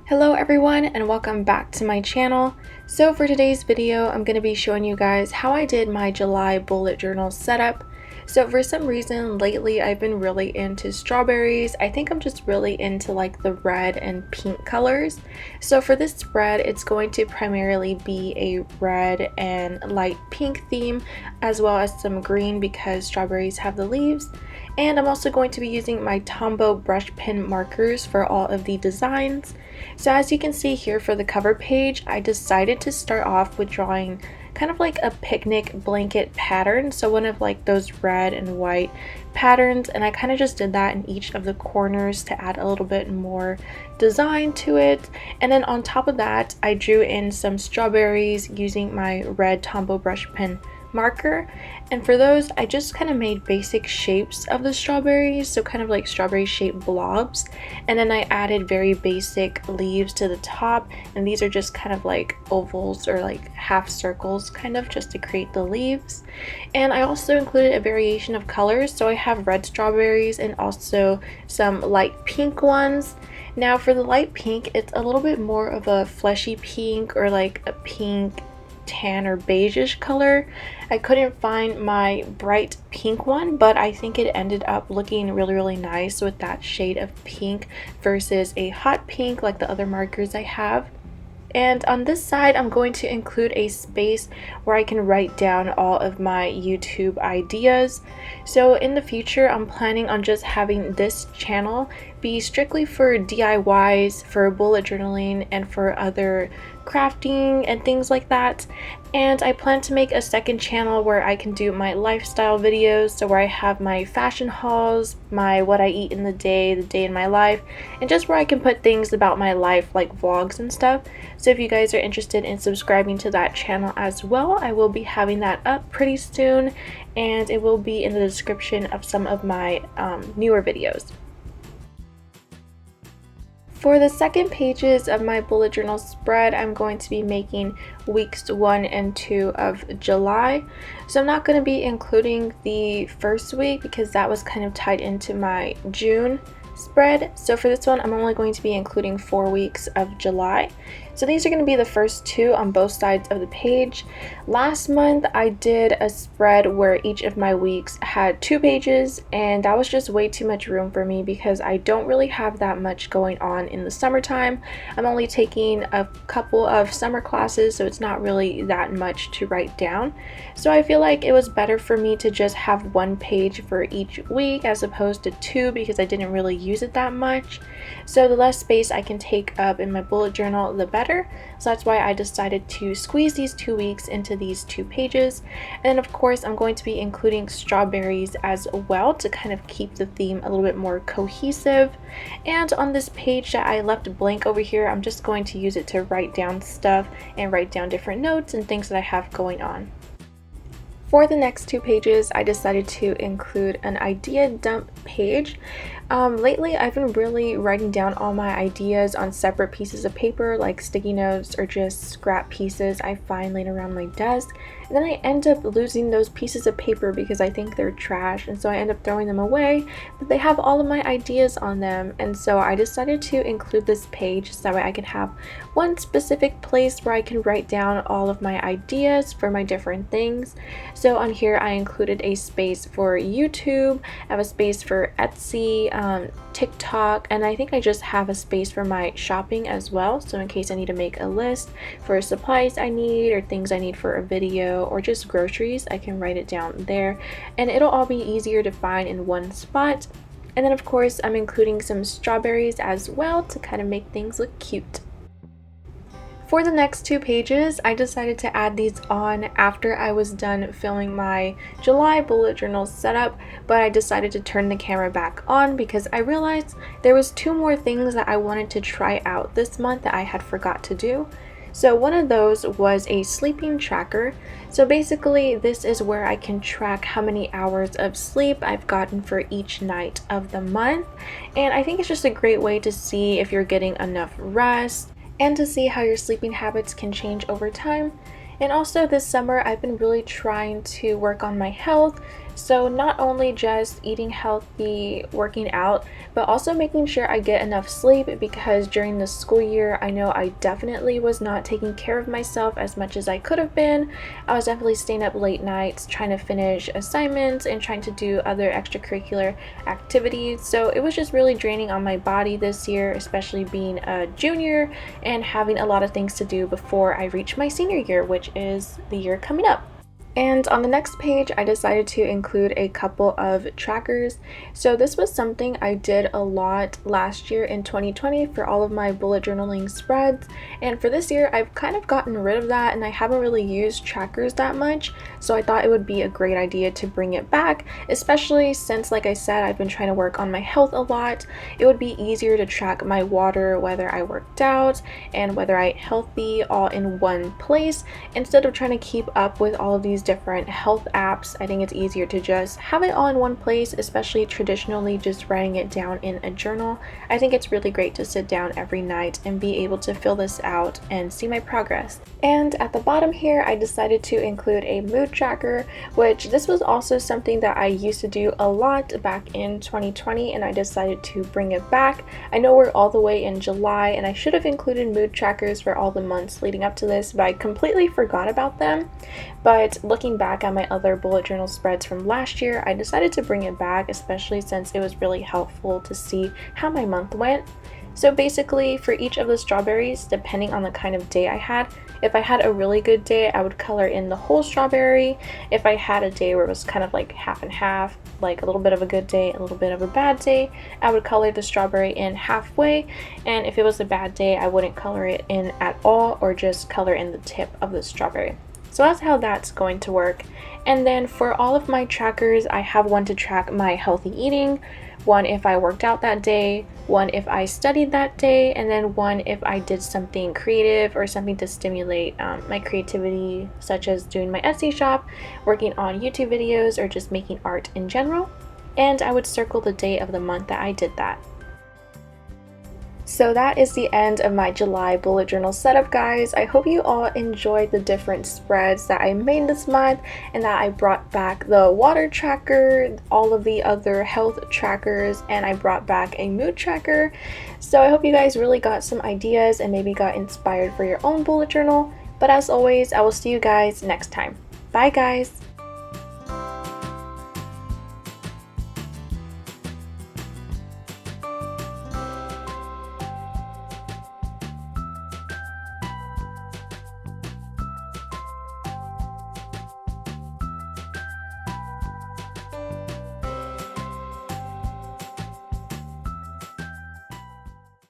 Hello everyone and welcome back to my channel. So for today's video, I'm going to be showing you guys how I did my July bullet journal setup. So for some reason lately I've been really into strawberries. I think I'm just really into like the red and pink colors. So for this spread, it's going to primarily be a red and light pink theme, as well as some green because strawberries have the leaves. And I'm also going to be using my Tombow brush pen markers for all of the designs. So as you can see here for the cover page, I decided to start off with drawing kind of like a picnic blanket pattern, so one of like those red and white patterns, and I kind of just did that in each of the corners to add a little bit more design to it. And then on top of that, I drew in some strawberries using my red Tombow brush pen marker, and for those I just kind of made basic shapes of the strawberries, so kind of like strawberry shaped blobs, and then I added very basic leaves to the top, and these are just kind of like ovals or like half circles kind of just to create the leaves. And I also included a variation of colors, so I have red strawberries and also some light pink ones. Now for the light pink, it's a little bit more of a fleshy pink or like a pink tan or beigeish color. I couldn't find my bright pink one, but I think it ended up looking really nice with that shade of pink versus a hot pink like the other markers I have. And on this side, I'm going to include a space where I can write down all of my YouTube ideas. So in the future, I'm planning on just having this channel be strictly for DIYs, for bullet journaling, and for other crafting and things like that. And I plan to make a second channel where I can do my lifestyle videos, so where I have my fashion hauls, my what I eat in the day in my life, and just where I can put things about my life like vlogs and stuff. So if you guys are interested in subscribing to that channel as well, I will be having that up pretty soon, and it will be in the description of some of my newer videos. For the second pages of my bullet journal spread, I'm going to be making weeks 1 and 2 of July. So I'm not going to be including the first week because that was kind of tied into my June spread. So for this one, I'm only going to be including 4 weeks of July. So these are going to be the first 2 on both sides of the page. Last month I did a spread where each of my weeks had 2 pages, and that was just way too much room for me because I don't really have that much going on in the summertime. I'm only taking a couple of summer classes, so it's not really that much to write down. So I feel like it was better for me to just have 1 page for each week as opposed to 2 because I didn't really use it that much. So the less space I can take up in my bullet journal, the better. So that's why I decided to squeeze these 2 weeks into these 2 pages. And then of course I'm going to be including strawberries as well to kind of keep the theme a little bit more cohesive. And on this page that I left blank over here, I'm just going to use it to write down stuff and write down different notes and things that I have going on. For the next 2 pages, I decided to include an idea dump page. Lately, I've been really writing down all my ideas on separate pieces of paper, like sticky notes or just scrap pieces I find laying around my desk. And then I end up losing those pieces of paper because I think they're trash, and so I end up throwing them away, but they have all of my ideas on them. And so I decided to include this page so that way I can have one specific place where I can write down all of my ideas for my different things. So on here I included a space for YouTube, I have a space for Etsy, TikTok, and I think I just have a space for my shopping as well, so in case I need to make a list for supplies I need or things I need for a video or just groceries, I can write it down there and it'll all be easier to find in one spot. And then of course I'm including some strawberries as well to kind of make things look cute. For the next 2 pages, I decided to add these on after I was done filming my July bullet journal setup, but I decided to turn the camera back on because I realized there was 2 more things that I wanted to try out this month that I had forgot to do. So one of those was a sleeping tracker. So basically this is where I can track how many hours of sleep I've gotten for each night of the month, and I think it's just a great way to see if you're getting enough rest and to see how your sleeping habits can change over time. And also this summer I've been really trying to work on my health, So not only just eating healthy, working out, but also making sure I get enough sleep, because during the school year, I know I definitely was not taking care of myself as much as I could have been. I was definitely staying up late nights trying to finish assignments and trying to do other extracurricular activities. So it was just really draining on my body this year, especially being a junior and having a lot of things to do before I reach my senior year, which is the year coming up. And on the next page, I decided to include a couple of trackers. So this was something I did a lot last year in 2020 for all of my bullet journaling spreads. And for this year, I've kind of gotten rid of that and I haven't really used trackers that much. So I thought it would be a great idea to bring it back, especially since, like I said, I've been trying to work on my health a lot. It would be easier to track my water, whether I worked out and whether I ate healthy, all in one place, instead of trying to keep up with all of these different health apps. I think it's easier to just have it all in one place, especially traditionally just writing it down in a journal. I think it's really great to sit down every night and be able to fill this out and see my progress. And at the bottom here, I decided to include a mood tracker, which this was also something that I used to do a lot back in 2020, and I decided to bring it back. I know we're all the way in July and I should have included mood trackers for all the months leading up to this, but I completely forgot about them. But looking back at my other bullet journal spreads from last year, I decided to bring it back, especially since it was really helpful to see how my month went. So basically, for each of the strawberries, depending on the kind of day I had, if I had a really good day, I would color in the whole strawberry. If I had a day where it was kind of like half and half, like a little bit of a good day, a little bit of a bad day, I would color the strawberry in halfway. And if it was a bad day, I wouldn't color it in at all, or just color in the tip of the strawberry. So that's how that's going to work. And then for all of my trackers, I have one to track my healthy eating, one if I worked out that day, one if I studied that day, and then one if I did something creative or something to stimulate my creativity, such as doing my Etsy shop, working on YouTube videos, or just making art in general. And I would circle the day of the month that I did that. So that is the end of my July bullet journal setup, guys. I hope you all enjoyed the different spreads that I made this month, and that I brought back the water tracker, all of the other health trackers, and I brought back a mood tracker. So I hope you guys really got some ideas and maybe got inspired for your own bullet journal. But as always, I will see you guys next time. Bye, guys!